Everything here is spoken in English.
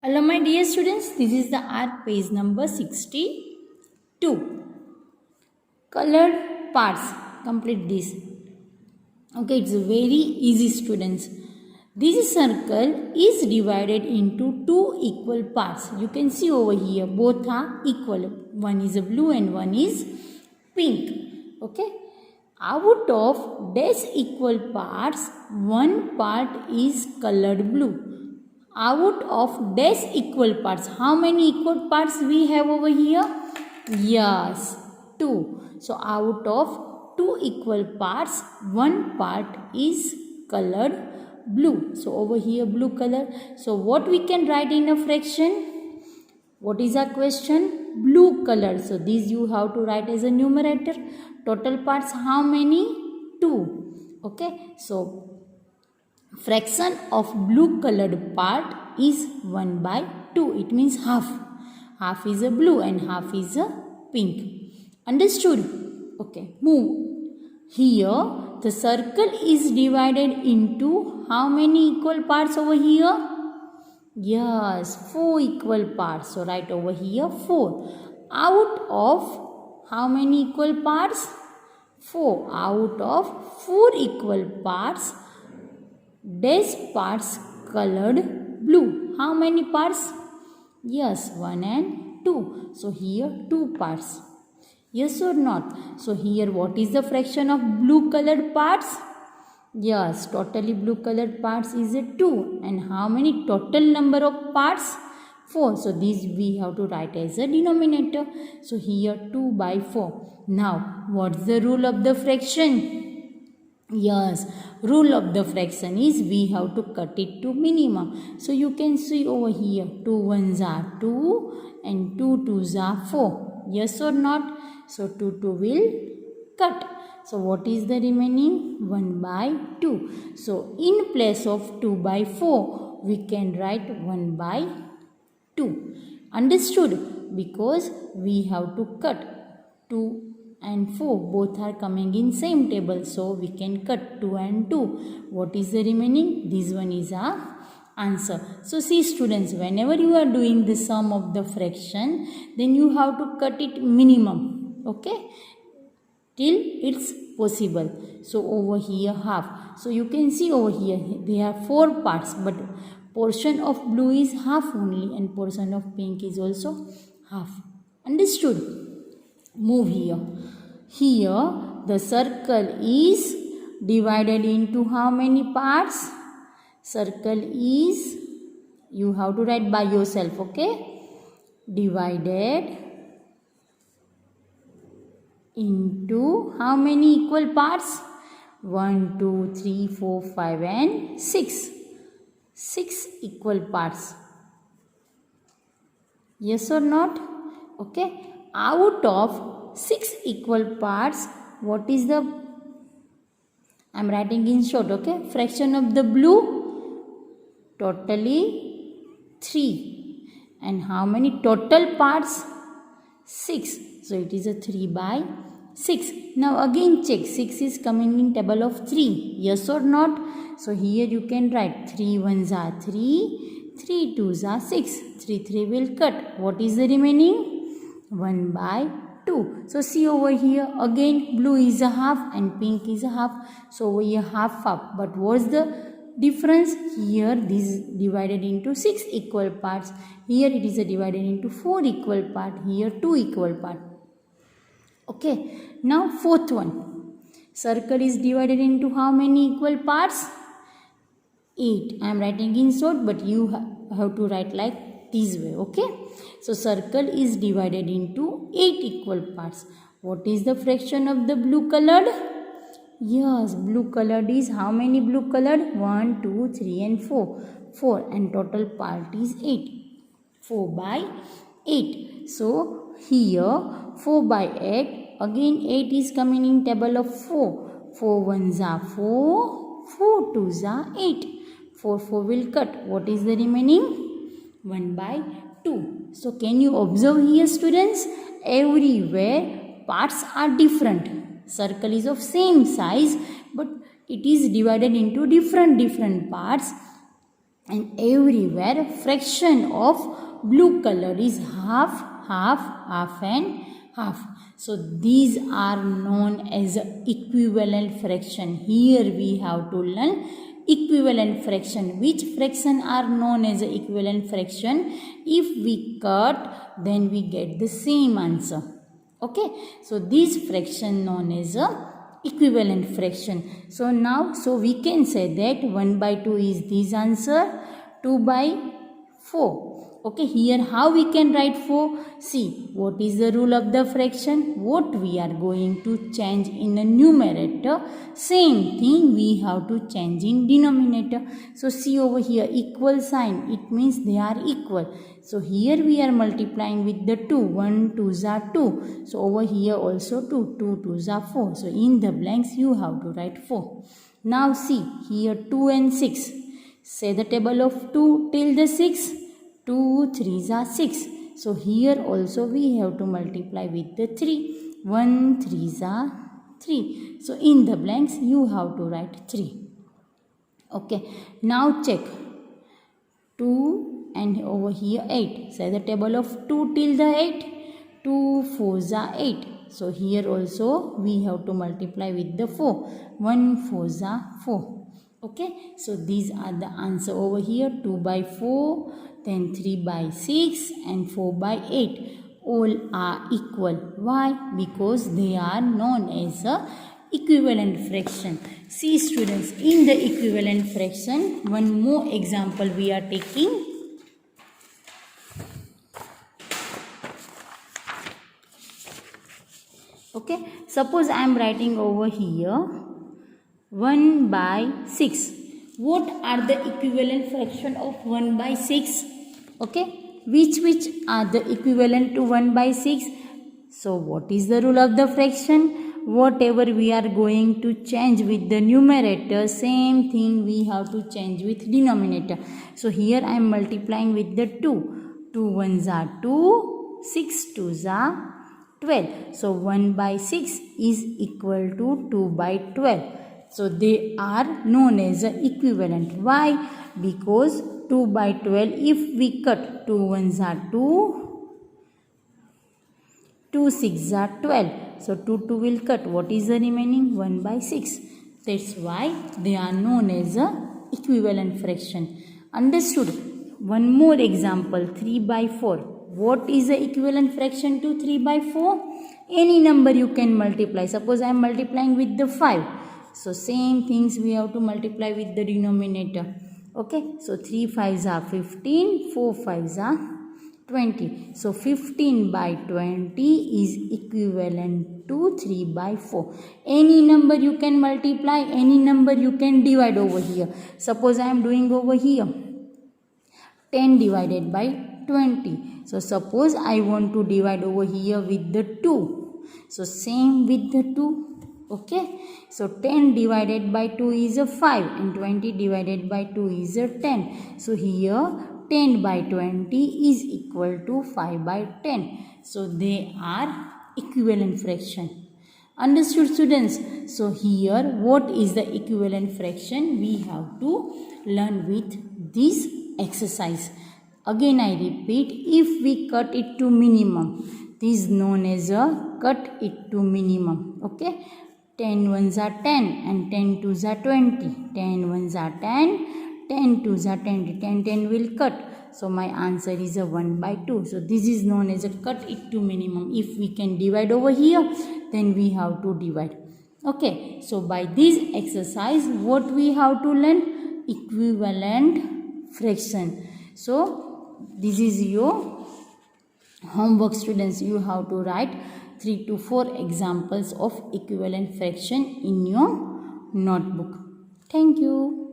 Hello my dear students, this is the art page number 62. Colored parts, complete this. Okay, it's very easy students. This circle is divided into two equal parts. You can see over here, both are equal. One is a blue and one is pink. Okay. Out of dash equal parts, one part is colored blue. Out of dash equal parts, how many equal parts we have over here? Yes, 2. So out of two equal parts, one part is colored blue. So over here blue color. So what we can write in a fraction? What is our question? Blue color. So this you have to write as a numerator. Total parts how many? 2. Okay. So fraction of blue colored part is 1 by 2. It means half. Half is a blue and half is a pink. Understood? Okay. Move. Here the circle is divided into how many equal parts over here? Yes, 4 equal parts. So write over here 4. Out of how many equal parts? 4. Out of 4 equal parts, dash parts colored blue. How many parts? Yes, 1 and 2. So here 2 parts. Yes or not? So here what is the fraction of blue colored parts? Yes, totally blue colored parts is a 2. And how many total number of parts? 4. So these we have to write as a denominator. So here 2 by 4. Now what's the rule of the fraction? Yes, rule of the fraction is we have to cut it to minimum. So you can see over here 2 ones are 2 and 2 twos are 4. Yes or not? So 2 will cut. So what is the remaining? 1 by 2. So in place of 2 by 4, we can write 1 by 2. Understood? Because we have to cut 2 and 4 both are coming in same table, so we can cut 2 and 2. What is the remaining? This one is our answer. So see students, whenever you are doing the sum of the fraction, then you have to cut it minimum, okay, till it's possible. So over here half. So you can see over here there are 4 parts, but portion of blue is half only and portion of pink is also half. Understood? Move here. Here the circle is divided into how many parts? Circle is, you have to write by yourself, okay? Divided into how many equal parts? 1, 2, 3, 4, 5 and 6. 6 equal parts. Yes or not? Okay. Out of 6 equal parts, what is the, I am writing in short, okay, fraction of the blue? Totally 3. And how many total parts? 6. So it is a 3 by 6. Now again check, 6 is coming in table of 3. Yes or not? So here you can write 3 ones are 3, 3 twos are 6. 3 will cut. What is the remaining? 1 by 2. So see over here again blue is a half and pink is a half. So over here half. But what's the difference? Here this is divided into 6 equal parts. Here it is divided into 4 equal parts. Here 2 equal parts. Okay. Now fourth one. Circle is divided into how many equal parts? 8. I am writing in short, but you have to write like this way, okay? So circle is divided into 8 equal parts. What is the fraction of the blue colored? Yes, blue colored is how many blue colored? 1, 2, 3 and 4. 4 and total part is 8. 4 by 8. So here 4 by 8. Again 8 is coming in table of 4. 4 ones are 4. 4 twos are 8. 4 will cut. What is the remaining? 1 by 2. So can you observe here students? Everywhere parts are different. Circle is of same size, but it is divided into different parts. and everywhere fraction of blue color is half, half, half and half. So these are known as equivalent fraction. Here we have to learn equivalent fraction. Which fraction are known as equivalent fraction? If we cut, then we get the same answer. Okay, so this fraction known as equivalent fraction. So now, we can say that 1 by 2 is this answer, 2 by 4. Okay, here how we can write 4? See, what is the rule of the fraction? What we are going to change in the numerator, same thing we have to change in denominator. So see over here, equal sign, it means they are equal. So here we are multiplying with the 2, 1 2s are 2. So over here also 2, 2 2s are 4. So in the blanks you have to write 4. Now see, here 2 and 6. Say the table of 2 till the 6. 2 3s are 6. So here also we have to multiply with the 3. 1 3s are 3. So in the blanks you have to write 3. Okay, now check. 2 and over here 8. Say the table of 2 till the 8. 2 4s are 8. So here also we have to multiply with the 4. 1 4s are 4. Okay, so these are the answer over here. 2 by 4, then 3 by 6 and 4 by 8. All are equal. Why? Because they are known as a equivalent fraction. See students, in the equivalent fraction, one more example we are taking. Okay, suppose I am writing over here 1 by 6. What are the equivalent fraction of 1 by 6? Okay, which are the equivalent to 1 by 6? So what is the rule of the fraction? Whatever we are going to change with the numerator, same thing we have to change with denominator. So here I am multiplying with the 2. 2 1s are 2, 6 2s are 12. So 1 by 6 is equal to 2 by 12. So they are known as equivalent. Why? Because 2 by 12, if we cut, 2 1s are 2, 2 6s are 12. So 2 2 will cut. What is the remaining? 1 by 6. That's why they are known as equivalent fraction. Understood? One more example, 3 by 4. What is the equivalent fraction to 3 by 4? Any number you can multiply. Suppose I am multiplying with the 5. So same things we have to multiply with the denominator. Okay, so 3 5s are 15, 4 5s are 20. So 15 by 20 is equivalent to 3 by 4. Any number you can multiply, any number you can divide over here. Suppose I am doing over here 10 divided by 20. So suppose I want to divide over here with the 2. So same with the 2. Okay, so 10 divided by 2 is a 5 and 20 divided by 2 is a 10. So here 10 by 20 is equal to 5 by 10. So they are equivalent fraction. Understood students? So here what is the equivalent fraction? We have to learn with this exercise. Again I repeat, if we cut it to minimum, this is known as a cut it to minimum. Okay, 10 1s are 10 and 10 2s are 20. 10 1s are 10, 10 2s are 20. 10 10 will cut. So my answer is a 1 by 2. So this is known as a cut it to minimum. If we can divide over here, then we have to divide. Okay, so by this exercise, what we have to learn? Equivalent fraction. So this is your homework students. You have to write 3 to 4 examples of equivalent fraction in your notebook. Thank you.